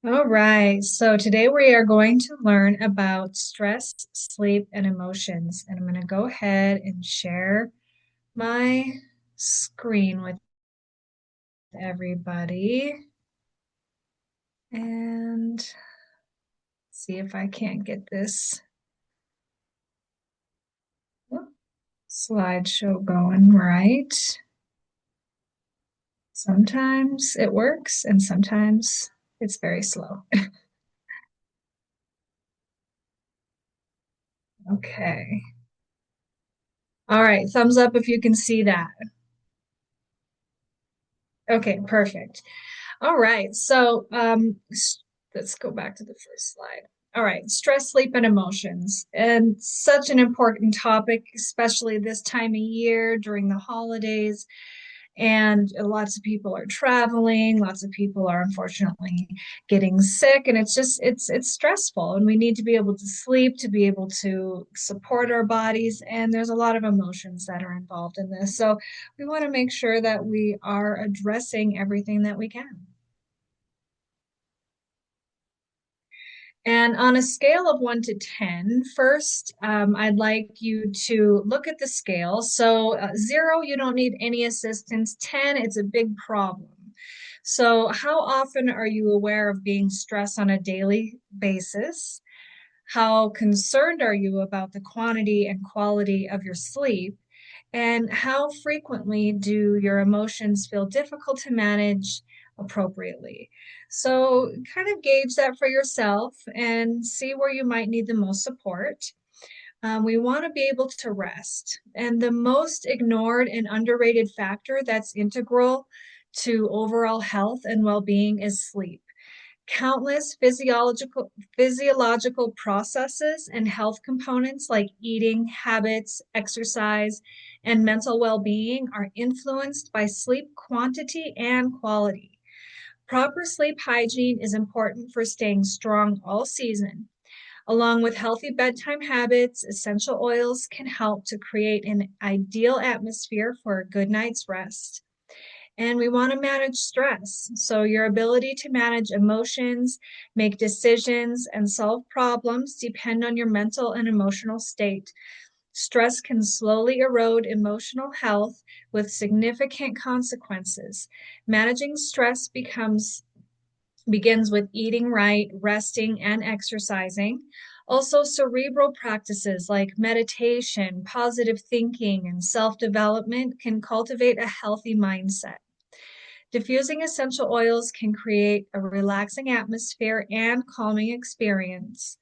All right, so today we are going to learn about stress, sleep, and emotions. And I'm going to go ahead and share my screen with everybody and see if I can't get this slideshow going right. Sometimes it works and sometimes it's very slow. Okay. All right, thumbs up if you can see that. Okay, perfect. All right, let's go back to the first slide. All right, stress, sleep, and emotions. And such an important topic, especially this time of year during the holidays. And lots of people are traveling, lots of people are unfortunately getting sick, and it's stressful. And we need to be able to sleep to be able to support our bodies. And there's a lot of emotions that are involved in this. So we want to make sure that we are addressing everything that we can. And on a scale of 1 to 10, first, I'd like you to look at the scale. So, 0, you don't need any assistance. 10, it's a big problem. So, how often are you aware of being stressed on a daily basis? How concerned are you about the quantity and quality of your sleep? And how frequently do your emotions feel difficult to manage appropriately? So, kind of gauge that for yourself and see where you might need the most support. We want to be able to rest. And the most ignored and underrated factor that's integral to overall health and well being is sleep. Countless physiological processes and health components like eating habits, exercise, and mental well-being are influenced by sleep quantity and quality. Proper sleep hygiene is important for staying strong all season. Along with healthy bedtime habits, essential oils can help to create an ideal atmosphere for a good night's rest. And we want to manage stress. So, your ability to manage emotions, make decisions, and solve problems depend on your mental and emotional state. Stress can slowly erode emotional health with significant consequences. Managing stress begins with eating right, resting, and exercising. Also, cerebral practices like meditation, positive thinking, and self development can cultivate a healthy mindset. Diffusing essential oils can create a relaxing atmosphere and calming experience.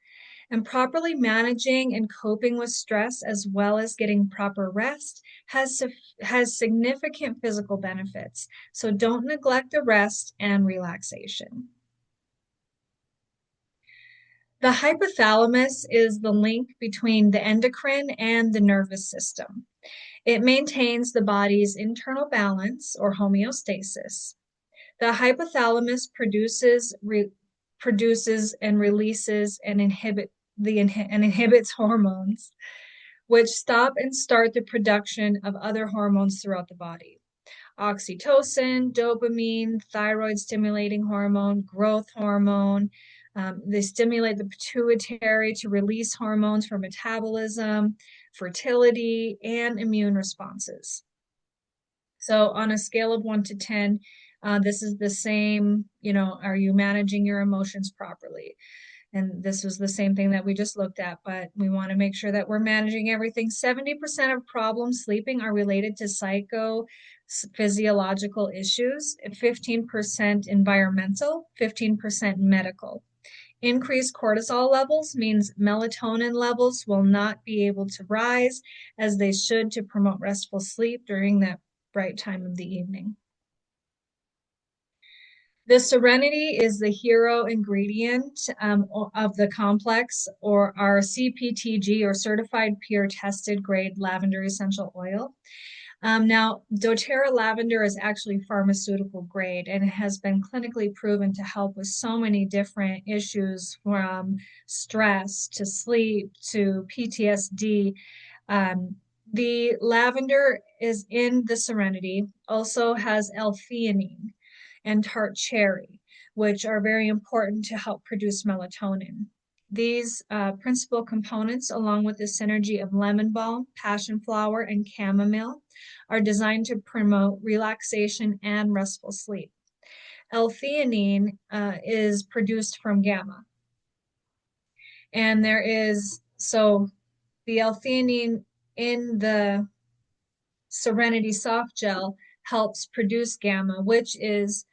And properly managing and coping with stress, as well as getting proper rest, has significant physical benefits. So don't neglect the rest and relaxation. The hypothalamus is the link between the endocrine and the nervous system. It maintains the body's internal balance or homeostasis. The hypothalamus produces and releases and inhibits hormones, which stop and start the production of other hormones throughout the body. Oxytocin, dopamine, thyroid stimulating hormone, growth hormone. They stimulate the pituitary to release hormones for metabolism, fertility, and immune responses. So on a scale of 1 to 10, this is the same, are you managing your emotions properly? And this was the same thing that we just looked at, but we want to make sure that we're managing everything. 70% of problems sleeping are related to physiological issues, 15% environmental, 15% medical. Increased cortisol levels means melatonin levels will not be able to rise as they should to promote restful sleep during that bright time of the evening. The serenity is the hero ingredient of the complex, or our CPTG, or certified peer tested grade lavender essential oil. Now, doTERRA lavender is actually pharmaceutical grade, and it has been clinically proven to help with so many different issues, from stress to sleep to PTSD. Um, the lavender is in the Serenity, also has L-theanine and tart cherry. which are very important to help produce melatonin. These principal components, along with the synergy of lemon balm, passion flower, and chamomile, are designed to promote relaxation and restful sleep. L-theanine is produced from gamma. And the L-theanine in the Serenity soft gel helps produce gamma, which is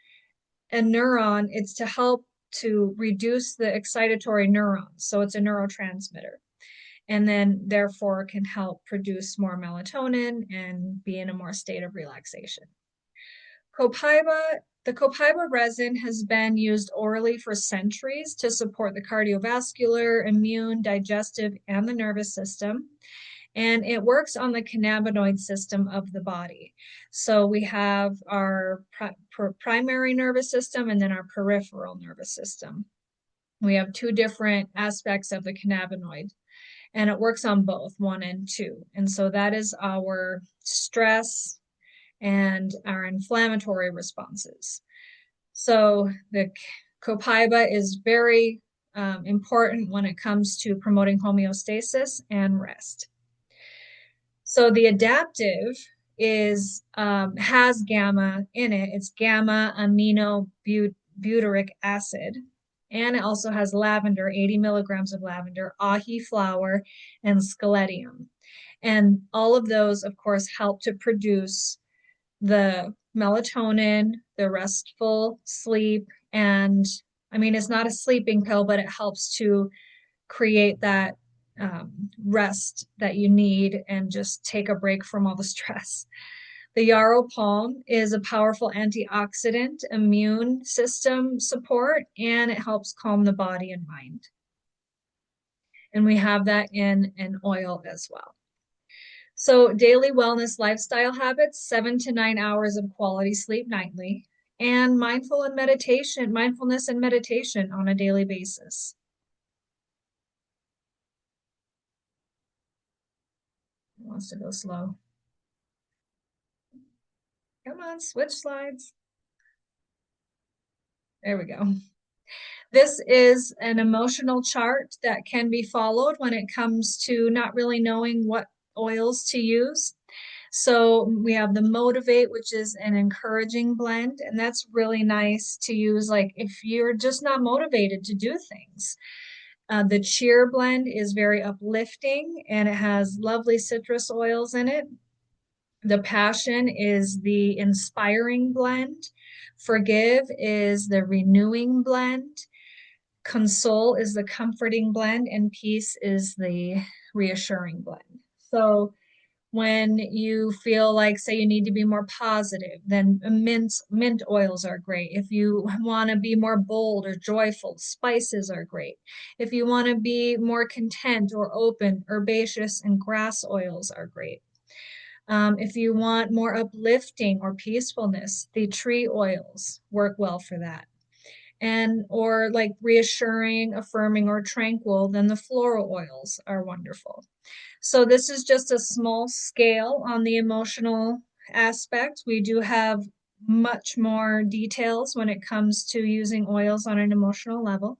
a neuron. It's to help to reduce the excitatory neurons. So it's a neurotransmitter. And then therefore can help produce more melatonin and be in a more state of relaxation. The copaiba resin has been used orally for centuries to support the cardiovascular, immune, digestive, and the nervous system. And it works on the cannabinoid system of the body. So we have our primary nervous system and then our peripheral nervous system. We have two different aspects of the cannabinoid, and it works on both 1 and 2. And so that is our stress and our inflammatory responses. So the copaiba is very important when it comes to promoting homeostasis and rest. So the adaptive has gamma in it. It's gamma amino butyric acid. And it also has lavender, 80 milligrams of lavender, ahi flower, and scaledium. And all of those, of course, help to produce the melatonin, the restful sleep, and I mean, it's not a sleeping pill, but it helps to create that rest that you need and just take a break from all the stress. The yarrow palm is a powerful antioxidant, immune system support, and it helps calm the body and mind. And we have that in an oil as well. So daily wellness lifestyle habits, 7 to 9 hours of quality sleep nightly, and mindfulness and meditation on a daily basis. It wants to go slow. Come on, switch slides. There we go. This is an emotional chart that can be followed when it comes to not really knowing what oils to use. So we have the Motivate, which is an encouraging blend, and that's really nice to use like if you're just not motivated to do things. The Cheer blend is very uplifting and it has lovely citrus oils in it. The Passion is the inspiring blend. Forgive is the renewing blend. Console is the comforting blend, and Peace is the reassuring blend. So when you feel like, say, you need to be more positive, then mint oils are great. If you want to be more bold or joyful, spices are great. If you want to be more content or open, herbaceous and grass oils are great. If you want more uplifting or peacefulness, the tree oils work well for that. Or like reassuring, affirming, or tranquil, then the floral oils are wonderful. So this is just a small scale on the emotional aspect. We do have much more details when it comes to using oils on an emotional level.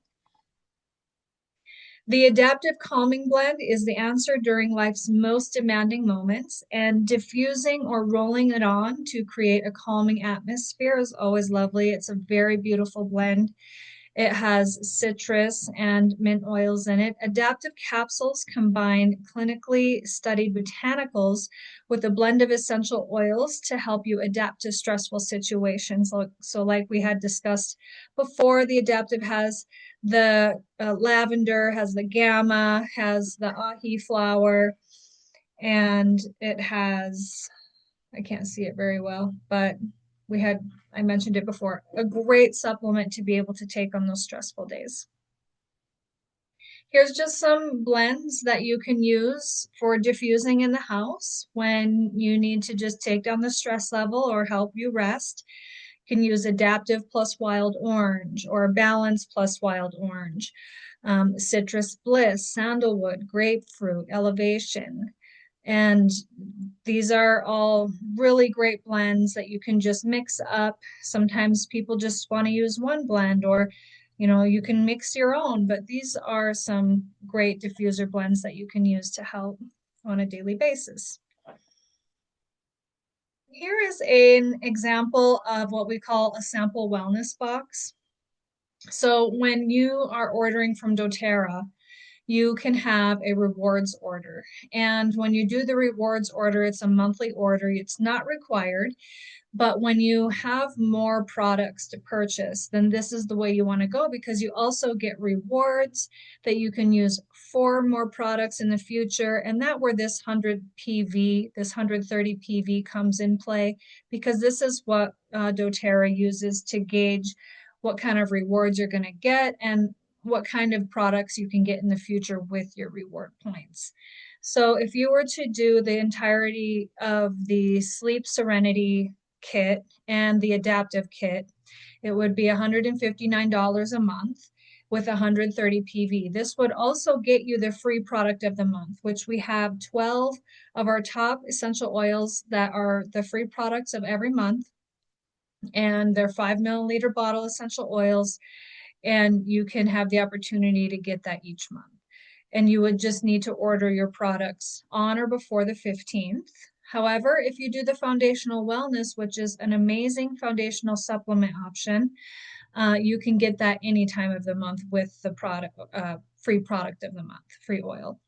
The adaptive calming blend is the answer during life's most demanding moments, and diffusing or rolling it on to create a calming atmosphere is always lovely. It's a very beautiful blend. It has citrus and mint oils in it. Adaptive capsules combine clinically studied botanicals with a blend of essential oils to help you adapt to stressful situations. So like we had discussed before, the adaptive has the lavender, has the gamma, has the ahi flower, and it has, I can't see it very well, but I mentioned it before, a great supplement to be able to take on those stressful days. Here's just some blends that you can use for diffusing in the house when you need to just take down the stress level or help you rest. You can use Adaptive plus Wild Orange or Balance plus Wild Orange, Citrus Bliss, Sandalwood, Grapefruit, Elevation, And these are all really great blends that you can just mix up. Sometimes people just want to use one blend, or you can mix your own, but these are some great diffuser blends that you can use to help on a daily basis. Here is an example of what we call a sample wellness box. So when you are ordering from doTERRA, you can have a rewards order. And when you do the rewards order, it's a monthly order. It's not required. But when you have more products to purchase, then this is the way you want to go, because you also get rewards that you can use for more products in the future. And that where this 100 PV, this 130 PV comes in play, because this is what doTERRA uses to gauge what kind of rewards you're going to get and what kind of products you can get in the future with your reward points. So if you were to do the entirety of the Sleep Serenity kit and the adaptive kit, it would be $159 a month with 130 PV. This would also get you the free product of the month, which we have 12 of our top essential oils that are the free products of every month. And they're 5 milliliter bottle essential oils, and you can have the opportunity to get that each month. And you would just need to order your products on or before the 15th. However, if you do the foundational wellness, which is an amazing foundational supplement option, you can get that any time of the month with the free product of the month, free oil.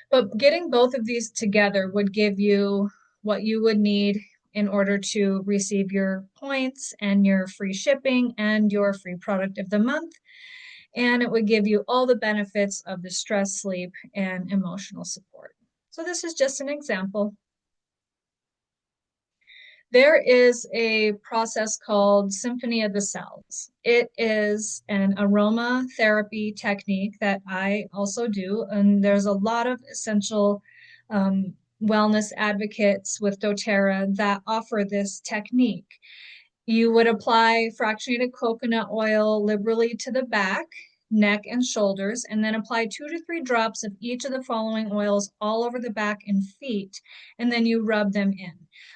But getting both of these together would give you what you would need in order to receive your points and your free shipping and your free product of the month. And it would give you all the benefits of the stress, sleep, and emotional support. So this is just an example. There is a process called Symphony of the Cells. It is an aromatherapy technique that I also do, and there's a lot of essential wellness advocates with doTERRA that offer this technique. You would apply fractionated coconut oil liberally to the back, neck, and shoulders, and then apply 2 to 3 drops of each of the following oils all over the back and feet, and then you rub them in.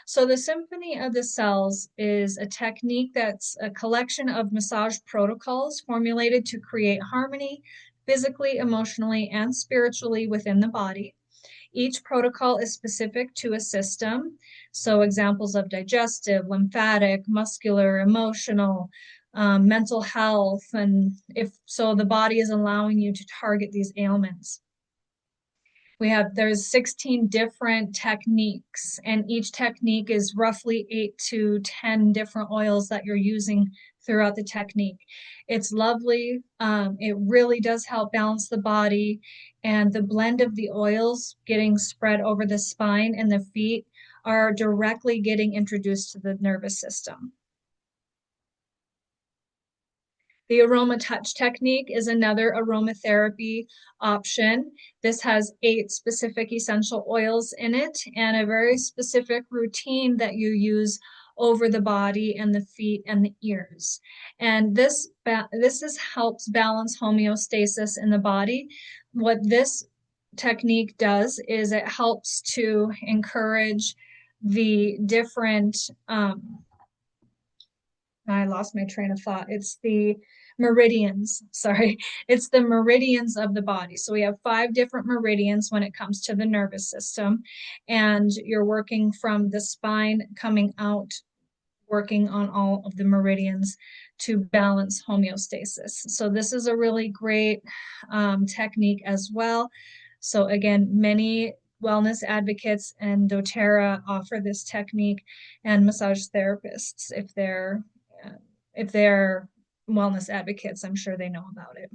So the Symphony of the Cells is a technique that's a collection of massage protocols formulated to create harmony physically, emotionally, and spiritually within the body. Each protocol is specific to a system. So examples of digestive, lymphatic, muscular, emotional, mental health, and if so, the body is allowing you to target these ailments. There's 16 different techniques, and each technique is roughly 8 to 10 different oils that you're using throughout the technique. It's lovely. It really does help balance the body, and the blend of the oils getting spread over the spine and the feet are directly getting introduced to the nervous system. The aroma touch technique is another aromatherapy option. This has 8 specific essential oils in it and a very specific routine that you use over the body and the feet and the ears. And this helps balance homeostasis in the body. What this technique does is it helps to encourage the different I lost my train of thought. It's the meridians. Sorry. It's the meridians of the body. So we have 5 different meridians when it comes to the nervous system. And you're working from the spine coming out, working on all of the meridians to balance homeostasis. So this is a really great technique as well. So again, many wellness advocates and doTERRA offer this technique, and massage therapists, if they're wellness advocates, I'm sure they know about it.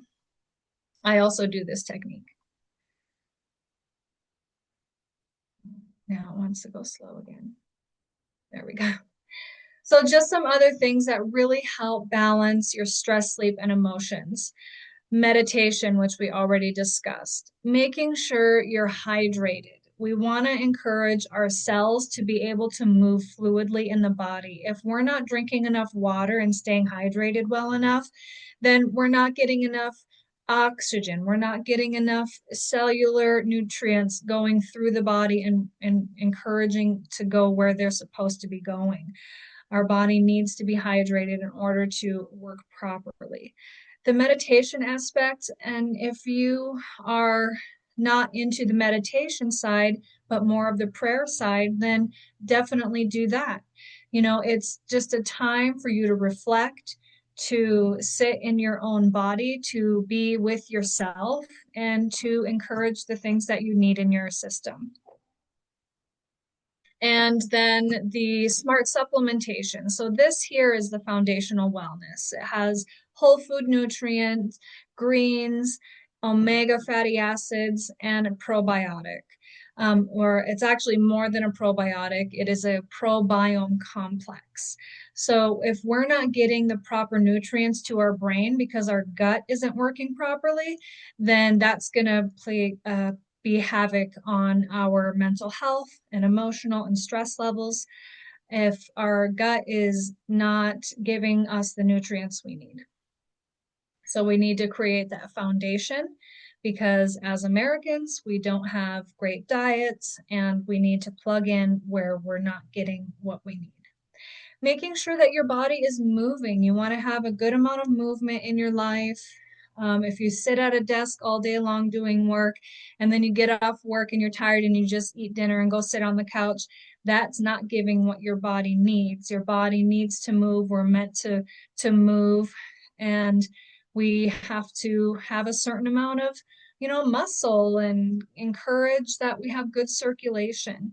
I also do this technique. Now it wants to go slow again. There we go. So just some other things that really help balance your stress, sleep, and emotions. Meditation, which we already discussed. Making sure you're hydrated. We want to encourage our cells to be able to move fluidly in the body. If we're not drinking enough water and staying hydrated well enough, then we're not getting enough oxygen. We're not getting enough cellular nutrients going through the body and encouraging to go where they're supposed to be going. Our body needs to be hydrated in order to work properly. The meditation aspect, and if you are not into the meditation side, but more of the prayer side, then definitely do that. You know, it's just a time for you to reflect, to sit in your own body, to be with yourself, and to encourage the things that you need in your system. And then the smart supplementation. So this here is the foundational wellness. It has whole food nutrients, greens, omega fatty acids, and a probiotic. Or it's actually more than a probiotic, it is a probiome complex. So if we're not getting the proper nutrients to our brain because our gut isn't working properly, then that's going to play be havoc on our mental health and emotional and stress levels if our gut is not giving us the nutrients we need. So we need to create that foundation because as Americans, we don't have great diets and we need to plug in where we're not getting what we need. Making sure that your body is moving. You want to have a good amount of movement in your life. If you sit at a desk all day long doing work and then you get off work and you're tired and you just eat dinner and go sit on the couch, that's not giving what your body needs. Your body needs to move. We're meant to move, and we have to have a certain amount of, muscle and encourage that we have good circulation.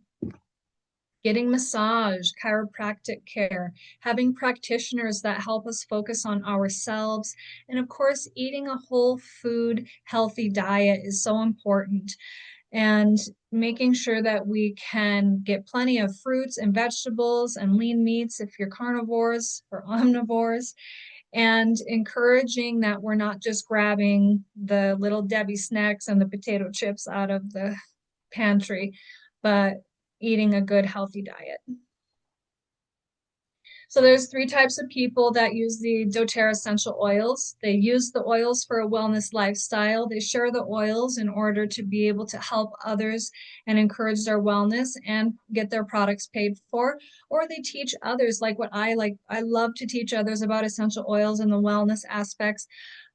Getting massage, chiropractic care, having practitioners that help us focus on ourselves. And of course, eating a whole food, healthy diet is so important. And making sure that we can get plenty of fruits and vegetables and lean meats if you're carnivores or omnivores, and encouraging that we're not just grabbing the little Debbie snacks and the potato chips out of the pantry, but eating a good healthy diet. So there's three types of people that use the doTERRA essential oils. They use the oils for a wellness lifestyle. They share the oils in order to be able to help others and encourage their wellness and get their products paid for. Or they teach others like what I like. I love to teach others about essential oils and the wellness aspects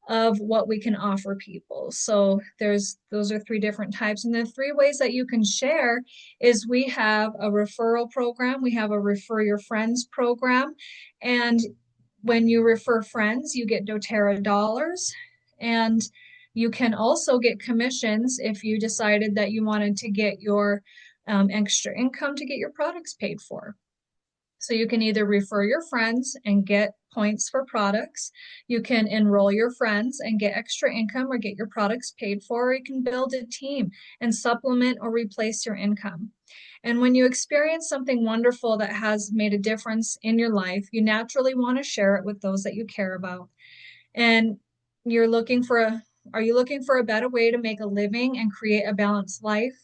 of what we can offer people. So those are three different types. And the three ways that you can share is we have a referral program, we have a refer your friends program, and when you refer friends, you get doTERRA dollars, and you can also get commissions if you decided that you wanted to get your extra income to get your products paid for. So you can either refer your friends and get points for products. You can enroll your friends and get extra income or get your products paid for, or you can build a team and supplement or replace your income. And when you experience something wonderful that has made a difference in your life, you naturally want to share it with those that you care about. And are you looking for a better way to make a living and create a balanced life?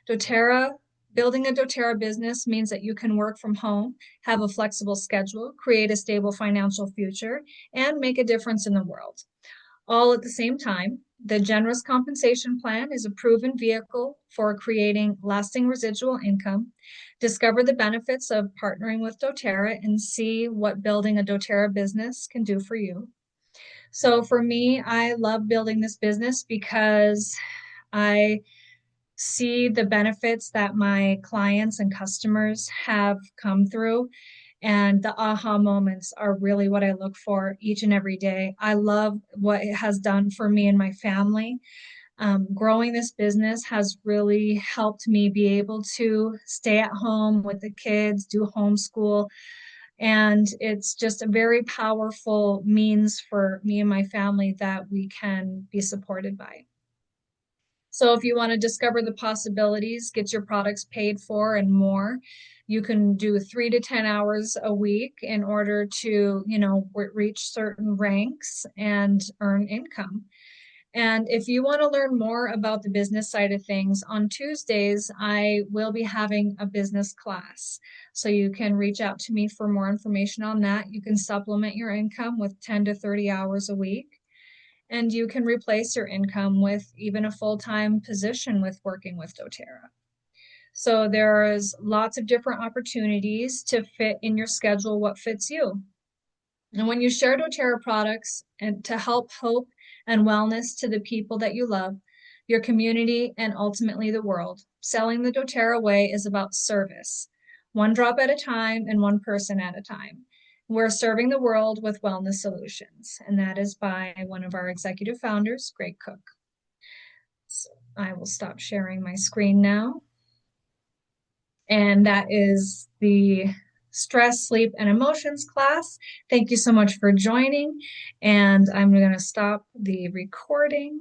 doTERRA Building a doTERRA business means that you can work from home, have a flexible schedule, create a stable financial future, and make a difference in the world. All at the same time. The generous compensation plan is a proven vehicle for creating lasting residual income. Discover the benefits of partnering with doTERRA and see what building a doTERRA business can do for you. So for me, I love building this business because I see the benefits that my clients and customers have come through. And the aha moments are really what I look for each and every day. I love what it has done for me and my family. Growing this business has really helped me be able to stay at home with the kids, do homeschool. And it's just a very powerful means for me and my family that we can be supported by. So if you want to discover the possibilities, get your products paid for and more, you can do 3 to 10 hours a week in order to, reach certain ranks and earn income. And if you want to learn more about the business side of things, on Tuesdays, I will be having a business class. So you can reach out to me for more information on that. You can supplement your income with 10 to 30 hours a week. and you can replace your income with even a full-time position with working with doTERRA. So there's lots of different opportunities to fit in your schedule what fits you. And when you share doTERRA products and to help hope and wellness to the people that you love, your community, and ultimately the world, selling the doTERRA way is about service, one drop at a time and one person at a time. We're serving the world with wellness solutions, and that is by one of our executive founders, Greg Cook. So I will stop sharing my screen now. And that is the stress, sleep, and emotions class. Thank you so much for joining. And I'm going to stop the recording.